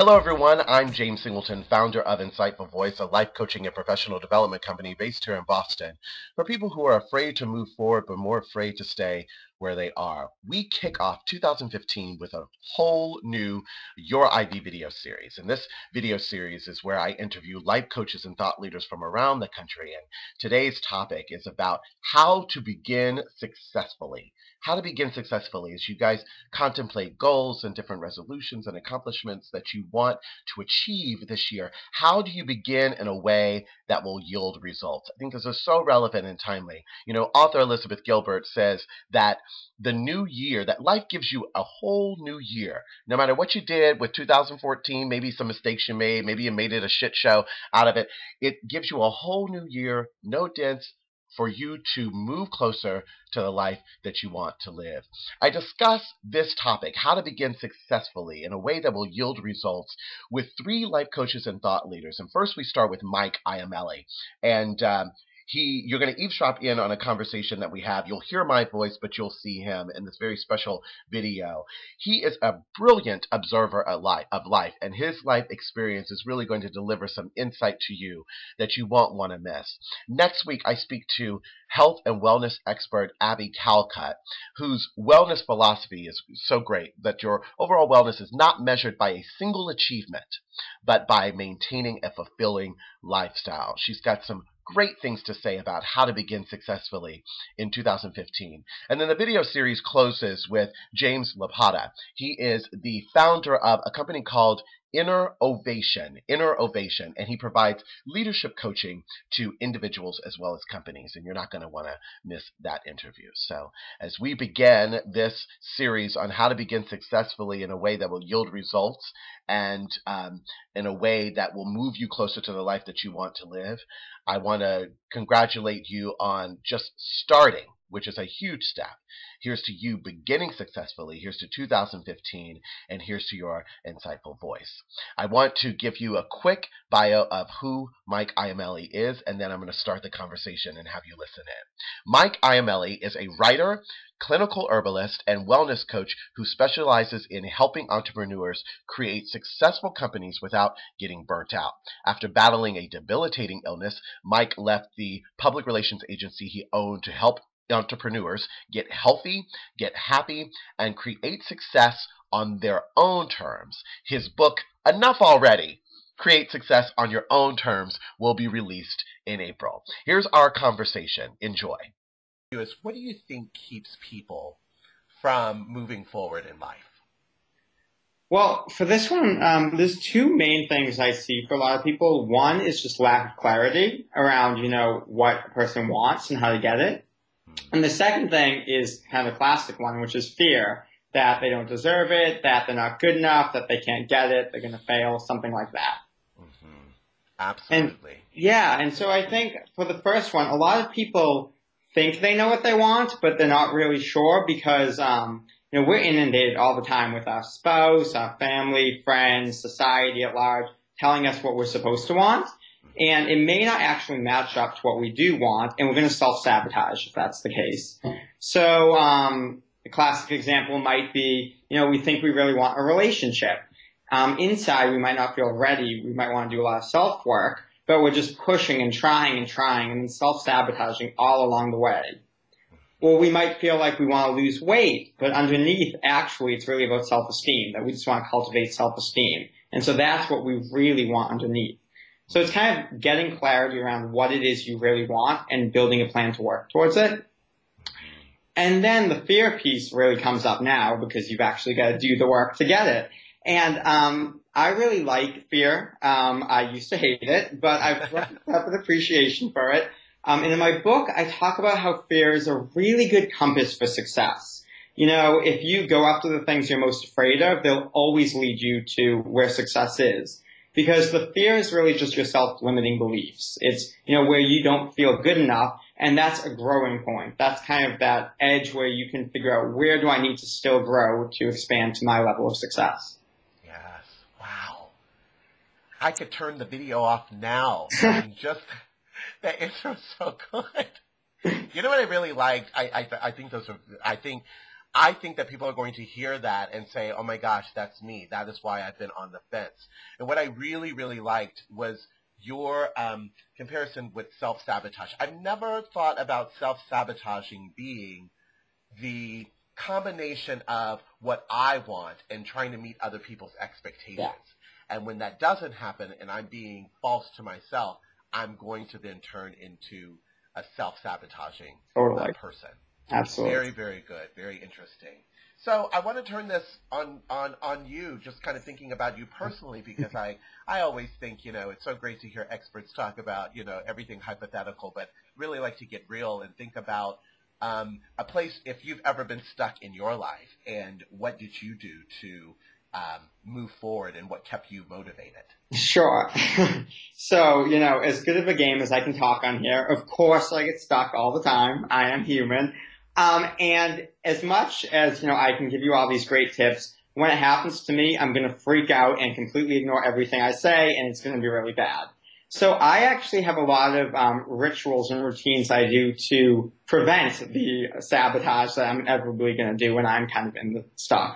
Hello, everyone. I'm James Singleton, founder of Insightful Voice, a life coaching and professional development company based here in Boston for people who are afraid to move forward but more afraid to stay where they are. We kick off 2015 with a whole new Your ID video series. And this video series is where I interview life coaches and thought leaders from around the country. And today's topic is about how to begin successfully. How to begin successfully as you guys contemplate goals and different resolutions and accomplishments that you want to achieve this year. How do you begin in a way that will yield results? I think this is so relevant and timely. You know, author Elizabeth Gilbert says that the new year, that life gives you a whole new year. No matter what you did with 2014, maybe some mistakes you made, maybe you made it a shit show out of it, it gives you a whole new year, no dents, for you to move closer to the life that you want to live. I discuss this topic, how to begin successfully in a way that will yield results, with three life coaches and thought leaders. And first we start with Mike Iamele. And you're going to eavesdrop in on a conversation that we have. You'll hear my voice, but you'll see him in this very special video. He is a brilliant observer of life, and his life experience is really going to deliver some insight to you that you won't want to miss. Next week, I speak to health and wellness expert Abby Calcutt, whose wellness philosophy is so great that your overall wellness is not measured by a single achievement, but by maintaining a fulfilling lifestyle. She's got some great things to say about how to begin successfully in 2015. And then the video series closes with James Lapata. He is the founder of a company called Inner Ovation, and he provides leadership coaching to individuals as well as companies, and you're not going to want to miss that interview. So as we begin this series on how to begin successfully in a way that will yield results and in a way that will move you closer to the life that you want to live, I want to congratulate you on just starting, which is a huge step. Here's to you beginning successfully. Here's to 2015, and here's to your insightful voice. I want to give you a quick bio of who Mike Iamele is, and then I'm going to start the conversation and have you listen in. Mike Iamele is a writer, clinical herbalist, and wellness coach who specializes in helping entrepreneurs create successful companies without getting burnt out. After battling a debilitating illness, Mike left the public relations agency he owned to help entrepreneurs get healthy, get happy, and create success on their own terms. His book, Enough Already! Create Success on Your Own Terms, will be released in April. Here's our conversation. Enjoy. What do you think keeps people from moving forward in life? Well, for this one, there's two main things I see for a lot of people. One is just lack of clarity around, what a person wants and how to get it. And the second thing is kind of the classic one, which is fear that they don't deserve it, that they're not good enough, that they can't get it, they're going to fail, something like that. Mm-hmm. Absolutely. And so I think for the first one, a lot of people think they know what they want, but they're not really sure because, we're inundated all the time with our spouse, our family, friends, society at large, telling us what we're supposed to want. And it may not actually match up to what we do want, and we're going to self-sabotage if that's the case. So a classic example might be, we think we really want a relationship. Inside, we might not feel ready. We might want to do a lot of self-work, but we're just pushing and trying and then self-sabotaging all along the way. Or we might feel like we want to lose weight, but underneath, actually, it's really about self-esteem, that we just want to cultivate self-esteem. And so that's what we really want underneath. So it's kind of getting clarity around what it is you really want and building a plan to work towards it. And then the fear piece really comes up now because you've actually got to do the work to get it. And I really like fear. I used to hate it, but I've have an appreciation for it. And in my book, I talk about how fear is a really good compass for success. If you go after the things you're most afraid of, they'll always lead you to where success is. Because the fear is really just your self-limiting beliefs. It's, where you don't feel good enough, and that's a growing point. That's kind of that edge where you can figure out where do I need to still grow to expand to my level of success. Yes. Wow. I could turn the video off now. Just the intro is so good. You know what I really liked? I think I think that people are going to hear that and say, oh my gosh, that's me. That is why I've been on the fence. And what I really, really liked was your comparison with self-sabotage. I've never thought about self-sabotaging being the combination of what I want and trying to meet other people's expectations. Yeah. And when that doesn't happen and I'm being false to myself, I'm going to then turn into a self-sabotaging person. Absolutely. Very, very good. Very interesting. So I want to turn this on you, just kind of thinking about you personally, because I always think, it's so great to hear experts talk about, everything hypothetical, but really like to get real and think about a place, if you've ever been stuck in your life, and what did you do to move forward and what kept you motivated? Sure. So, as good of a game as I can talk on here, of course I get stuck all the time. I am human. And as much as, I can give you all these great tips, when it happens to me, I'm going to freak out and completely ignore everything I say, and it's going to be really bad. So I actually have a lot of rituals and routines I do to prevent the sabotage that I'm inevitably going to do when I'm kind of in the stuck.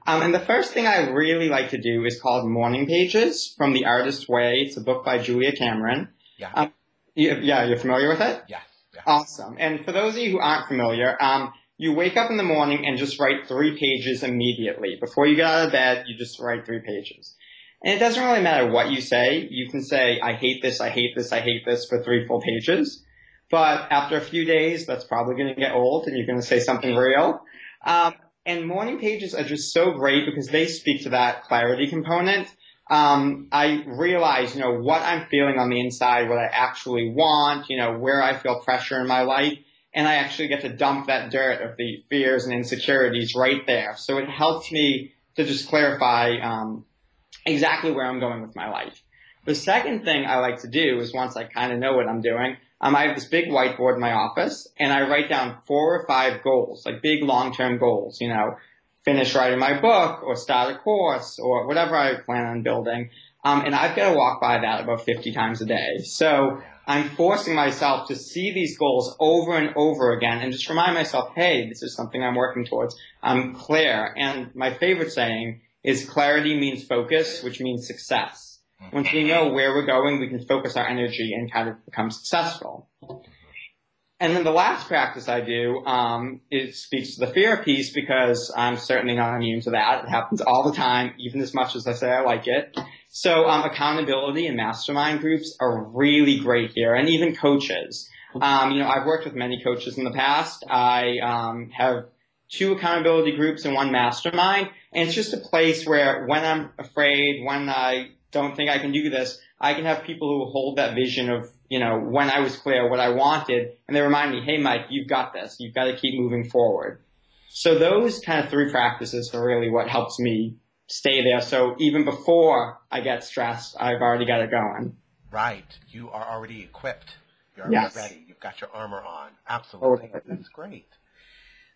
And the first thing I really like to do is called Morning Pages from The Artist's Way. It's a book by Julia Cameron. Yeah. You're familiar with it? Yes. Yeah. Awesome. And for those of you who aren't familiar, you wake up in the morning and just write 3 pages immediately. Before you get out of bed, you just write 3 pages. And it doesn't really matter what you say. You can say, I hate this, I hate this, I hate this for 3 full pages. But after a few days, that's probably going to get old and you're going to say something real. And morning pages are just so great because they speak to that clarity component. I realize, what I'm feeling on the inside, what I actually want, where I feel pressure in my life. And I actually get to dump that dirt of the fears and insecurities right there. So it helps me to just clarify exactly where I'm going with my life. The second thing I like to do is once I kind of know what I'm doing, I have this big whiteboard in my office, and I write down 4 or 5 goals, like big long-term goals, finish writing my book or start a course or whatever I plan on building. And I've got to walk by that about 50 times a day. So I'm forcing myself to see these goals over and over again and just remind myself, hey, this is something I'm working towards. I'm clear. And my favorite saying is clarity means focus, which means success. Once we know where we're going, we can focus our energy and kind of become successful. And then the last practice I do, it speaks to the fear piece because I'm certainly not immune to that. It happens all the time, even as much as I say I like it. So accountability and mastermind groups are really great here, and even coaches. I've worked with many coaches in the past. I have 2 accountability groups and 1 mastermind, and it's just a place where when I'm afraid, when I don't think I can do this, I can have people who hold that vision of, when I was clear what I wanted, and they remind me, hey, Mike, you've got this. You've got to keep moving forward. So those kind of 3 practices are really what helps me stay there. So even before I get stressed, I've already got it going. Right. You are already equipped. You're already ready. You've got your armor on. Absolutely. That's great.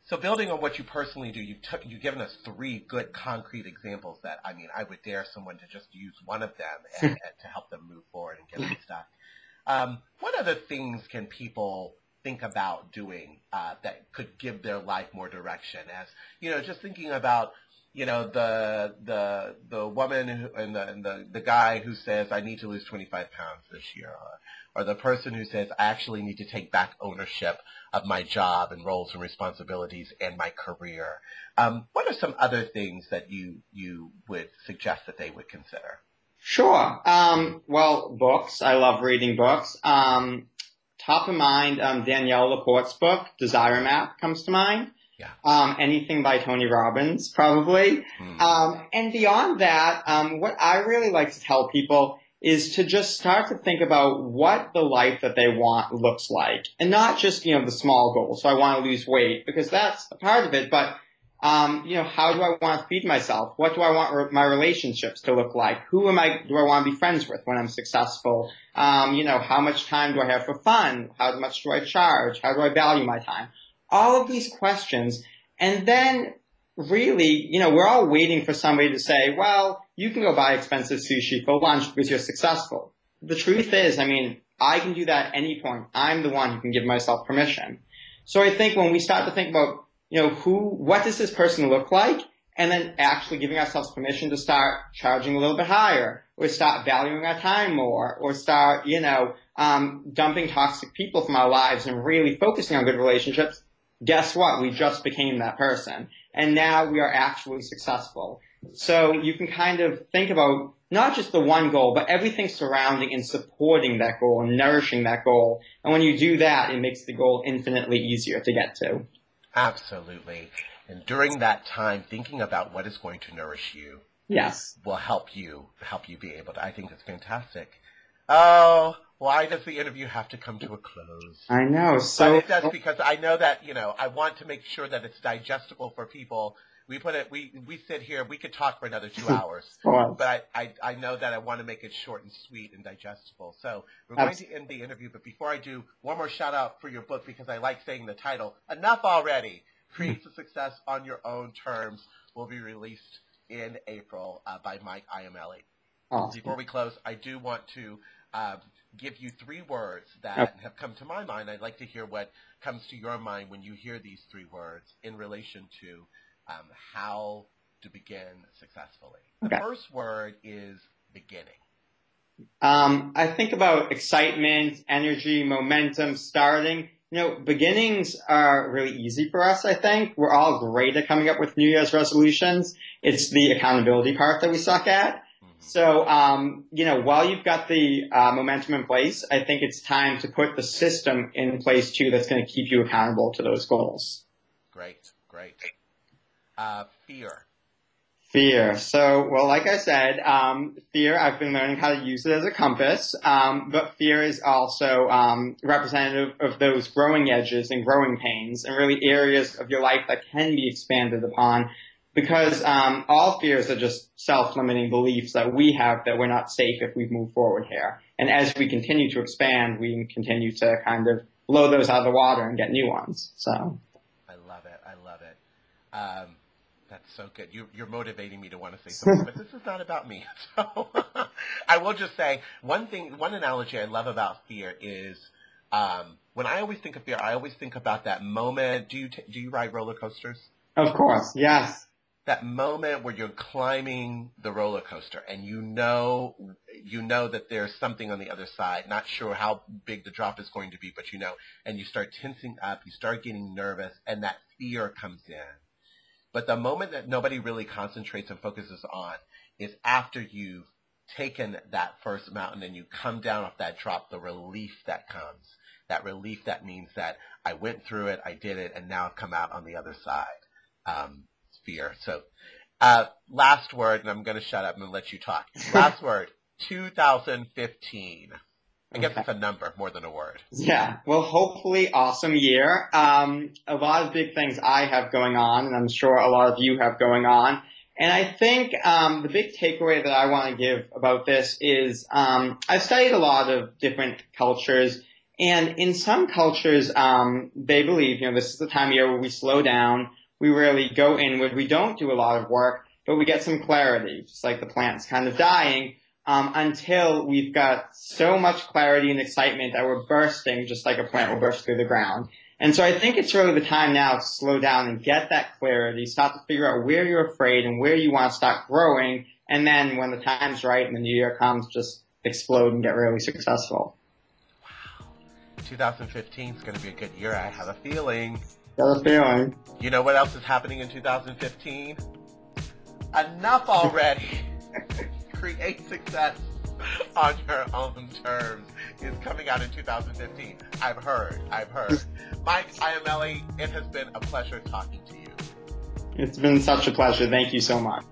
So building on what you personally do, you've given us 3 good concrete examples that, I would dare someone to just use one of them and to help them move forward and get unstuck. What other things can people think about doing that could give their life more direction? As, just thinking about, the woman and the guy who says, I need to lose 25 pounds this year, or the person who says, I actually need to take back ownership of my job and roles and responsibilities and my career. What are some other things that you would suggest that they would consider? Sure. Well, books. I love reading books. Top of mind, Danielle Laporte's book, Desire Map, comes to mind. Yeah. Anything by Tony Robbins, probably. And beyond that, what I really like to tell people is to just start to think about what the life that they want looks like. And not just, the small goals. So I want to lose weight, because that's a part of it. But, how do I want to feed myself? What do I want my relationships to look like? Who do I want to be friends with when I'm successful? How much time do I have for fun? How much do I charge? How do I value my time? All of these questions. And then really, we're all waiting for somebody to say, well, you can go buy expensive sushi for lunch because you're successful. The truth is, I can do that at any point. I'm the one who can give myself permission. So I think when we start to think about what does this person look like? And then actually giving ourselves permission to start charging a little bit higher, or start valuing our time more, or start, dumping toxic people from our lives and really focusing on good relationships. Guess what? We just became that person. And now we are actually successful. So you can kind of think about not just the one goal, but everything surrounding and supporting that goal and nourishing that goal. And when you do that, it makes the goal infinitely easier to get to. Absolutely. And during that time, thinking about what is going to nourish you, yes, will help you be able to. I think it's fantastic. Oh, why does the interview have to come to a close? I know. So but it does, because I know that, I want to make sure that it's digestible for people. We sit here, we could talk for another 2 hours, but I know that I want to make it short and sweet and digestible. So we're going to end the interview, but before I do, one more shout out for your book, because I like saying the title, Enough Already, Create a Success on Your Own Terms, will be released in April by Mike Iamele. Awesome. Before we close, I do want to give you 3 words that have come to my mind. I'd like to hear what comes to your mind when you hear these 3 words in relation to how to begin successfully. The first word is beginning. I think about excitement, energy, momentum, starting. Beginnings are really easy for us, I think. We're all great at coming up with New Year's resolutions. It's the accountability part that we suck at. Mm-hmm. So, while you've got the momentum in place, I think it's time to put the system in place, too, that's going to keep you accountable to those goals. Great. Fear. So, well, like I said, fear, I've been learning how to use it as a compass, but fear is also representative of those growing edges and growing pains and really areas of your life that can be expanded upon, because all fears are just self-limiting beliefs that we have that we're not safe if we move forward here. And as we continue to expand, we can continue to kind of blow those out of the water and get new ones. So I love it. That's so good. You're motivating me to want to say something, but this is not about me. So I will just say one analogy I love about fear is when I always think of fear, I always think about that moment. Do you ride roller coasters? Of course, yes. That moment where you're climbing the roller coaster and you know that there's something on the other side, not sure how big the drop is going to be, but and you start tensing up, you start getting nervous, and that fear comes in. But the moment that nobody really concentrates and focuses on is after you've taken that first mountain and you come down off that drop, the relief that comes. That relief that means that I went through it, I did it, and now I've come out on the other side. Fear. So last word, and I'm going to shut up and let you talk. Last word, 2015. I guess it's a number more than a word. Yeah. Well, hopefully awesome year. A lot of big things I have going on, and I'm sure a lot of you have going on. And I think the big takeaway that I want to give about this is I've studied a lot of different cultures, and in some cultures they believe, this is the time of year where we slow down, we really go inward, we don't do a lot of work, but we get some clarity, just like the plant's kind of dying. Until we've got so much clarity and excitement that we're bursting, just like a plant will burst through the ground. And so I think it's really the time now to slow down and get that clarity, start to figure out where you're afraid and where you want to start growing, and then when the time's right and the new year comes, just explode and get really successful. Wow. 2015 is going to be a good year, I have a feeling. Got a feeling. You know what else is happening in 2015? Enough already. Create Success on Your Own Terms is coming out in 2015. I've heard. Mike Iamele, it has been a pleasure talking to you. It's been such a pleasure. Thank you so much.